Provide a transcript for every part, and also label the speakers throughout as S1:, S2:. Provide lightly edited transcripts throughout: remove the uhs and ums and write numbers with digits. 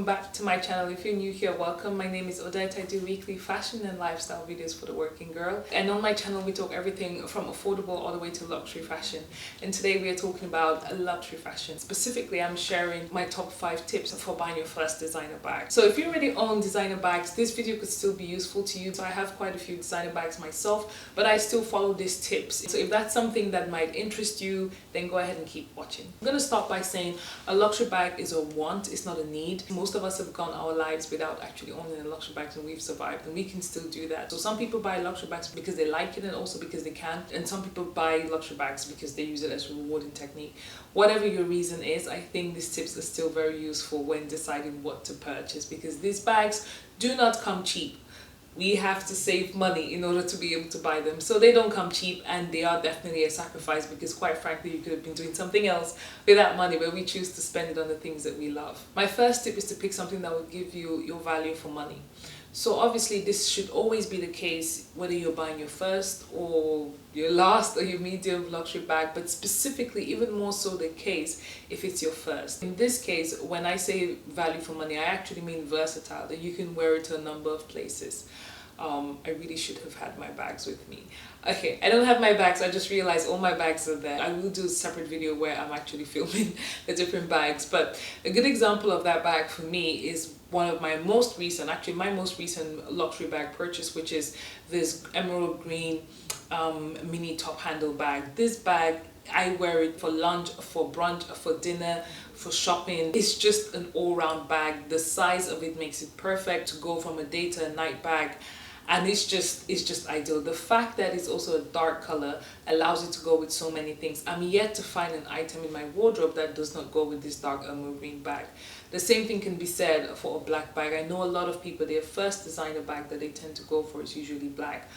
S1: welcome back to my channel. If you're new here, welcome. My name is Odette. I do weekly fashion and lifestyle videos for the working girl, and on my channel we talk everything from affordable all the way to luxury fashion. And today we are talking about luxury fashion. Specifically, I'm sharing my top 5 tips for buying your first designer bag. So if you already own designer bags, this video could still be useful to you. So I have quite a few designer bags myself, but I still follow these tips. So if that's something that might interest you, then go ahead and keep watching. I'm going to start by saying a luxury bag is a want, it's not a need. Most of us have gone our lives without actually owning a luxury bag, and we've survived, and we can still do that. So some people buy luxury bags because they like it and also because they can, and some people buy luxury bags because they use it as a rewarding technique. Whatever your reason is, I think these tips are still very useful when deciding what to purchase, because these bags do not come cheap. We have to save money in order to be able to buy them. So they don't come cheap, and they are definitely a sacrifice, because quite frankly you could have been doing something else with that money, but we choose to spend it on the things that we love. My first tip is to pick something that will give you your value for money. So obviously this should always be the case whether you're buying your first or your last or your medium luxury bag, but specifically even more so the case if it's your first. In this case, when I say value for money, I actually mean versatile, that you can wear it to a number of places. I really should have had my bags with me. Okay, I don't have my bags, I just realized all my bags are there. I will do a separate video where I'm actually filming the different bags, but a good example of that bag for me is one of my most recent, actually my most recent luxury bag purchase, which is this emerald green mini top handle bag. This bag, I wear it for lunch, for brunch, for dinner, for shopping. It's just an all-round bag. The size of it makes it perfect to go from a day to a night bag. And it's just ideal. The fact that it's also a dark color allows it to go with so many things. I'm yet to find an item in my wardrobe that does not go with this dark emerald green bag. The same thing can be said for a black bag. I know a lot of people, their first designer bag that they tend to go for is usually black.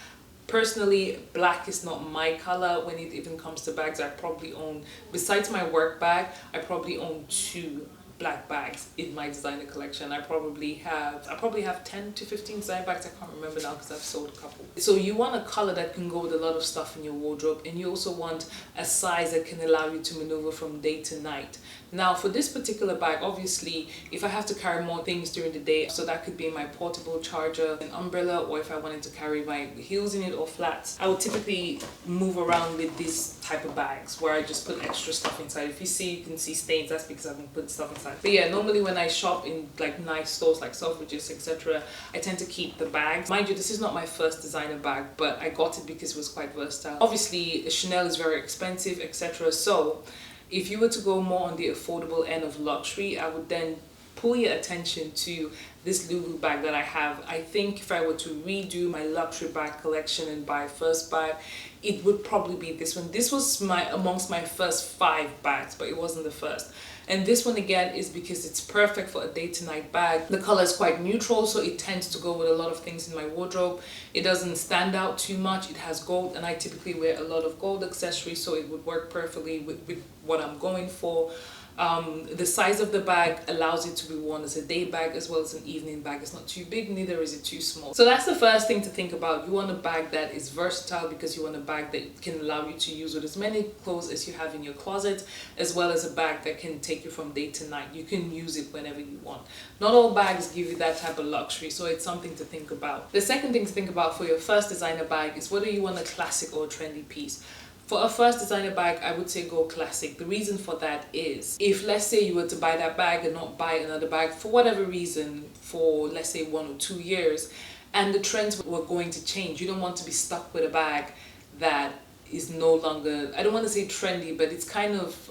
S1: Personally, black is not my color when it even comes to bags. I probably own, besides my work bag, I probably own 2 black bags in my designer collection. I probably have 10 to 15 designer bags. I can't remember now because I've sold a couple. So you want a color that can go with a lot of stuff in your wardrobe, and you also want a size that can allow you to maneuver from day to night. Now for this particular bag, obviously if I have to carry more things during the day, so that could be my portable charger, an umbrella, or if I wanted to carry my heels in it or flats, I would typically move around with these type of bags where I just put extra stuff inside. If you can see stains, that's because I've been putting stuff inside. But yeah, normally when I shop in like nice stores like Selfridges, etc., I tend to keep the bags. Mind you, this is not my first designer bag, but I got it because it was quite versatile. Obviously Chanel is very expensive, etc., so if you were to go more on the affordable end of luxury, I would then pull your attention to this Lulu bag that I have. I think if I were to redo my luxury bag collection and buy a first bag, it would probably be this one. This was amongst my first 5 bags, but it wasn't the first. And this one again is because it's perfect for a day to night bag. The color is quite neutral, so it tends to go with a lot of things in my wardrobe. It doesn't stand out too much. It has gold, and I typically wear a lot of gold accessories, so it would work perfectly with what I'm going for. The size of the bag allows it to be worn as a day bag as well as an evening bag. It's not too big, neither is it too small. So that's the first thing to think about. You want a bag that is versatile, because you want a bag that can allow you to use with as many clothes as you have in your closet, as well as a bag that can take you from day to night. You can use it whenever you want. Not all bags give you that type of luxury, so it's something to think about. The second thing to think about for your first designer bag is whether you want a classic or a trendy piece. For a first designer bag, I would say go classic. The reason for that is, if let's say you were to buy that bag and not buy another bag for whatever reason for let's say 1 or 2 years, and the trends were going to change, you don't want to be stuck with a bag that is no longer, I don't want to say trendy, but it's kind of,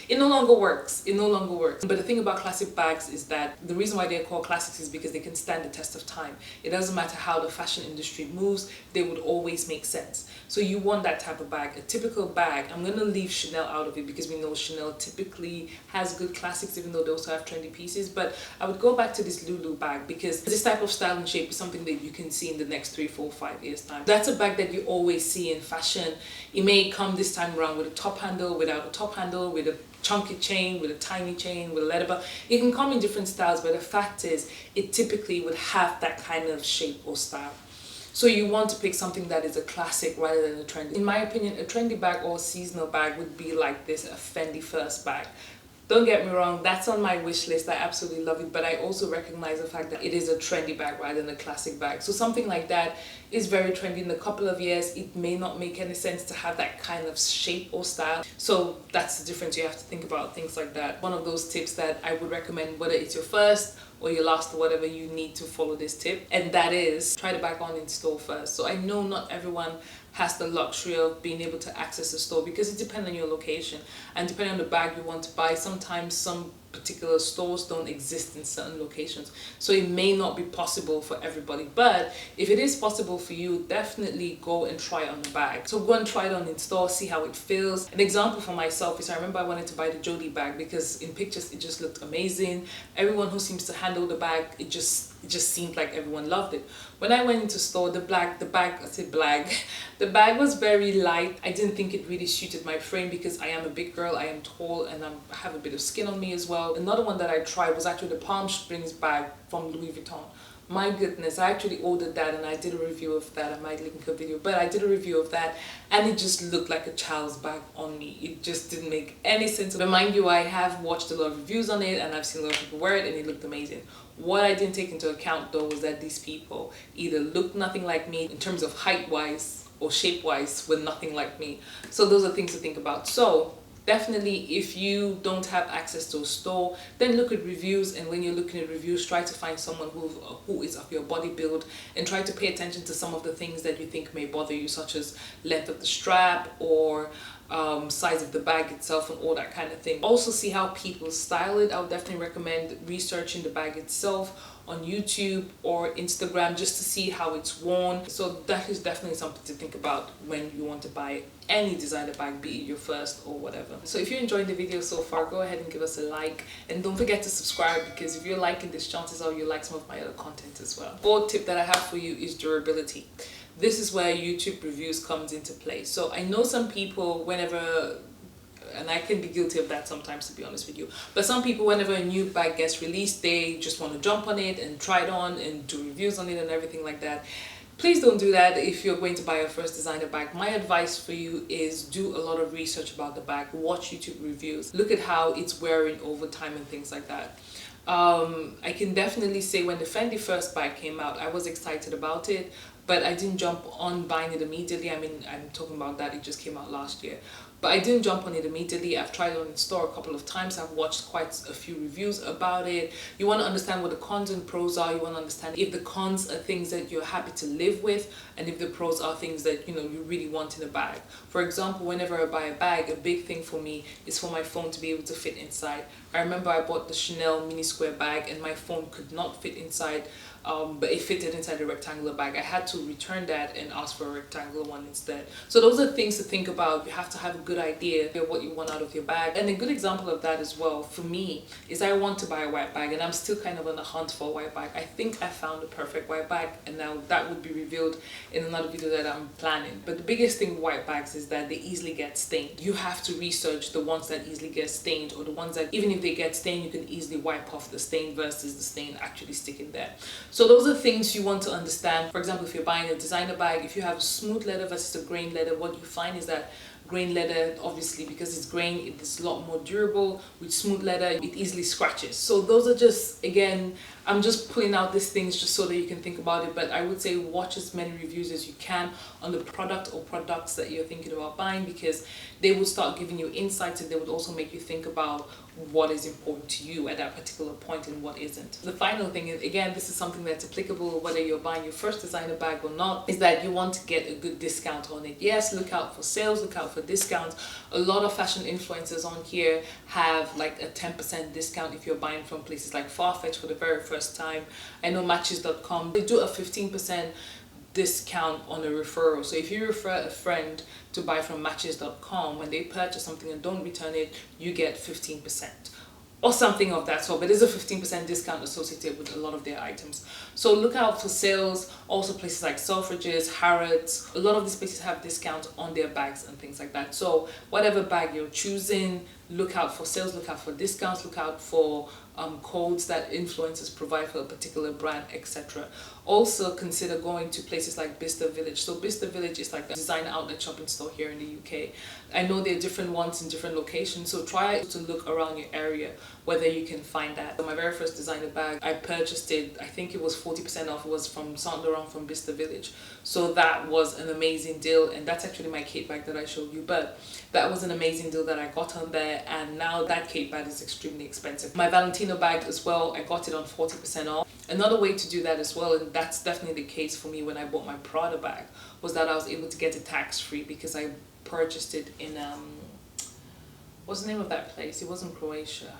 S1: it no longer works. It no longer works. But the thing about classic bags is that the reason why they're called classics is because they can stand the test of time. It doesn't matter how the fashion industry moves, they would always make sense. So you want that type of bag. A typical bag, I'm going to leave Chanel out of it because we know Chanel typically has good classics, even though they also have trendy pieces. But I would go back to this Lulu bag, because this type of style and shape is something that you can see in the next 3, 4, 5 years time. That's a bag that you always see in fashion. It may come this time around with a top handle, without a top handle, with a chunky chain, with a tiny chain, with a leather belt. It can come in different styles, but the fact is it typically would have that kind of shape or style. So you want to pick something that is a classic rather than a trendy. In my opinion, a trendy bag or a seasonal bag would be like this, a Fendi first bag. Don't get me wrong, that's on my wish list. I absolutely love it, but I also recognize the fact that it is a trendy bag rather than a classic bag. So something like that is very trendy. In a couple of years, it may not make any sense to have that kind of shape or style. So that's the difference. You have to think about things like that. One of those tips that I would recommend, whether it's your first or your last or whatever, you need to follow this tip, and that is try the bag on in store first. So I know not everyone has the luxury of being able to access a store because it depends on your location and depending on the bag you want to buy. Sometimes some particular stores don't exist in certain locations, so it may not be possible for everybody, but if it is possible for you, definitely go and try it on the bag. So go and try it on in store, see how it feels. An example for myself is I remember I wanted to buy the Jodie bag because in pictures it just looked amazing. Everyone who seems to handle the bag, it just seemed like everyone loved it. When I went into store, the bag was very light. I didn't think it really suited my frame because I am a big girl, I am tall, and I have a bit of skin on me as well. Another one that I tried was actually the Palm Springs bag from Louis Vuitton. My goodness, I actually ordered that and I did a review of that. I might link a video, but I did a review of that and it just looked like a child's bag on me. It just didn't make any sense. But mind you, I have watched a lot of reviews on it and I've seen a lot of people wear it and it looked amazing. What I didn't take into account though was that these people either looked nothing like me in terms of height wise or shape wise, were nothing like me. So those are things to think about. So definitely, if you don't have access to a store, then look at reviews, and when you're looking at reviews, try to find someone who is of your body build and try to pay attention to some of the things that you think may bother you, such as length of the strap or size of the bag itself and all that kind of thing. Also see how people style it. I would definitely recommend researching the bag itself on YouTube or Instagram just to see how it's worn. So that is definitely something to think about when you want to buy any designer bag, be it your first or whatever. So if you're enjoying the video so far, go ahead and give us a like and don't forget to subscribe, because if you're liking this, chances are you like some of my other content as well. Fourth tip that I have for you is durability. This is where YouTube reviews comes into play. So I know some people, whenever, and I can be guilty of that sometimes, to be honest with you, but some people, whenever a new bag gets released, they just want to jump on it and try it on and do reviews on it and everything like that. Please don't do that if you're going to buy your first designer bag. My advice for you is do a lot of research about the bag, watch YouTube reviews, look at how it's wearing over time and things like that. I can definitely say when the Fendi first bag came out, I was excited about it, but I didn't jump on buying it immediately. I mean, I'm talking about that, it just came out last year. But I didn't jump on it immediately. I've tried it on in store a couple of times. I've watched quite a few reviews about it. You want to understand what the cons and pros are. You want to understand if the cons are things that you're happy to live with, and if the pros are things that you really want in a bag. For example, whenever I buy a bag, a big thing for me is for my phone to be able to fit inside. I remember I bought the Chanel mini square bag and my phone could not fit inside, but it fitted inside a rectangular bag. I had to return that and ask for a rectangular one instead. So those are things to think about. You have to have a good idea of what you want out of your bag. And a good example of that as well for me is I want to buy a white bag and I'm still kind of on the hunt for a white bag. I think I found the perfect white bag, and now that would be revealed in another video that I'm planning. But the biggest thing with white bags is that they easily get stained. You have to research the ones that easily get stained, or the ones that even if they get stained, you can easily wipe off the stain versus the stain actually sticking there. So those are things you want to understand. For example, if you're buying a designer bag, if you have smooth leather versus a grain leather, what you find is that grain leather, obviously because it's grain, it's a lot more durable. With smooth leather, it easily scratches. So those are just, again, I'm just pulling out these things just so that you can think about it, but I would say watch as many reviews as you can on the product or products that you're thinking about buying, because they will start giving you insights and they would also make you think about what is important to you at that particular point and what isn't. The final thing is, again, this is something that's applicable whether you're buying your first designer bag or not, is that you want to get a good discount on it. Yes, look out for sales, look out for discounts. A lot of fashion influencers on here have like a 10% discount if you're buying from places like Farfetch for the very first time. I know Matches.com, they do a 15% discount on a referral. So if you refer a friend to buy from Matches.com, when they purchase something and don't return it, you get 15% or something of that sort. But there's a 15% discount associated with a lot of their items. So look out for sales. Also places like Selfridges, Harrods, a lot of these places have discounts on their bags and things like that. So whatever bag you're choosing, look out for sales, look out for discounts, look out for codes that influencers provide for a particular brand, etc. Also consider going to places like Bicester Village. So Bicester Village is like a designer outlet shopping store here in the UK. I know there are different ones in different locations, so try to look around your area whether you can find that. So my very first designer bag, I purchased it, I think it was 40% off. It was from Saint Laurent from Bicester Village. So that was an amazing deal, and that's actually my Kate bag that I showed you, but that was an amazing deal that I got on there, and now that Kate bag is extremely expensive. My Valentino bag as well, I got it on 40% off. Another way to do that as well, and that's definitely the case for me when I bought my Prada bag, was that I was able to get it tax-free because I purchased it in what's the name of that place? It wasn't Croatia.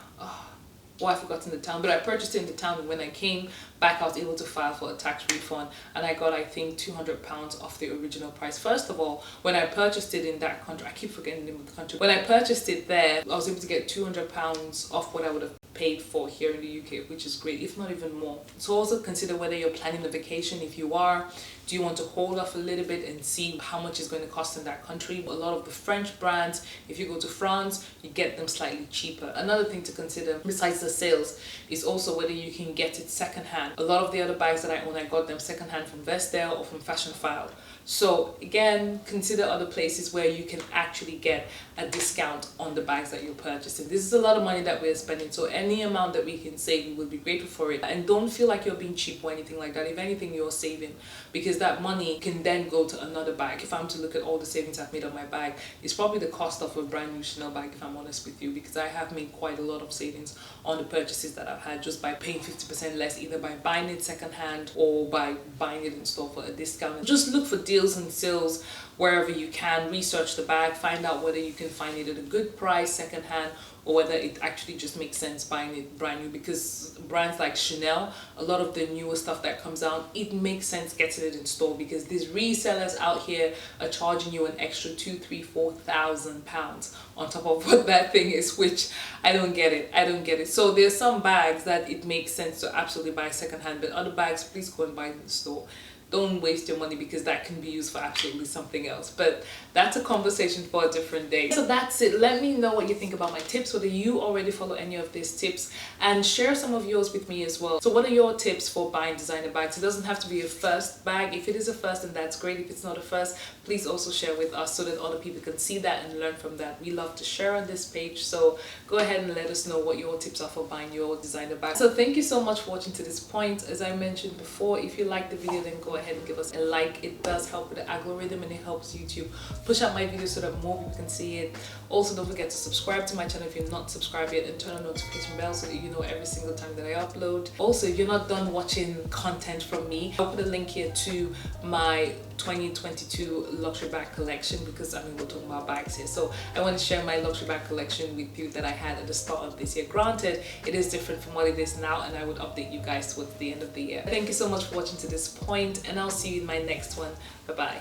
S1: Well, I've forgotten the town, but I purchased it in the town, and when I came back I was able to file for a tax refund, and I got, I think, £200 off the original price. First of all, when I purchased it in that country, I keep forgetting the name of the country, when I purchased it there, I was able to get £200 off what I would have paid for here in the UK, which is great, if not even more. So also consider whether you're planning a vacation. If you are, do you want to hold off a little bit and see how much it's going to cost in that country? A lot of the French brands, if you go to France, you get them slightly cheaper. Another thing to consider besides the sales is also whether you can get it secondhand. A lot of the other bags that I own, I got them secondhand from Vestel or from Fashion File. So again, consider other places where you can actually get a discount on the bags that you're purchasing. This is a lot of money that we're spending, so any amount that we can save, we will be grateful for it. And don't feel like you're being cheap or anything like that. If anything, you're saving, because that money can then go to another bag. If I'm to look at all the savings I've made on my bag, it's probably the cost of a brand new Chanel bag, if I'm honest with you, because I have made quite a lot of savings on the purchases that I've had just by paying 50% less, either by buying it secondhand or by buying it in store for a discount. Just look for deals and sales wherever you can. Research the bag, find out whether you can find it at a good price secondhand, or whether it actually just makes sense buying it brand new, because brands like Chanel, a lot of the newer stuff that comes out, it makes sense getting it in store, because these resellers out here are charging you an extra £2,000, £3,000, £4,000 on top of what that thing is, which I don't get it. So there's some bags that it makes sense to absolutely buy secondhand, but other bags, please go and buy in the store. Don't waste your money, because that can be used for absolutely something else. But that's a conversation for a different day. So that's it. Let me know what you think about my tips, whether you already follow any of these tips, and share some of yours with me as well. So what are your tips for buying designer bags? It doesn't have to be a first bag. If it is a first, then that's great. If it's not a first, please also share with us so that other people can see that and learn from that. We love to share on this page, so go ahead and let us know what your tips are for buying your designer bag. So thank you so much for watching to this point. As I mentioned before, if you liked the video, then go ahead and give us a like. It does help with the algorithm, and it helps YouTube push out my videos so that more people can see it. Also, don't forget to subscribe to my channel if you're not subscribed yet, and turn on notification bell so that you know every single time that I upload. Also, if you're not done watching content from me, I'll put a link here to my 2022 luxury bag collection, because I mean, we're talking about bags here, so I want to share my luxury bag collection with you that I had at the start of this year. Granted, it is different from what it is now, and I would update you guys towards the end of the year. Thank you so much for watching to this point, and I'll see you in my next one. Bye bye.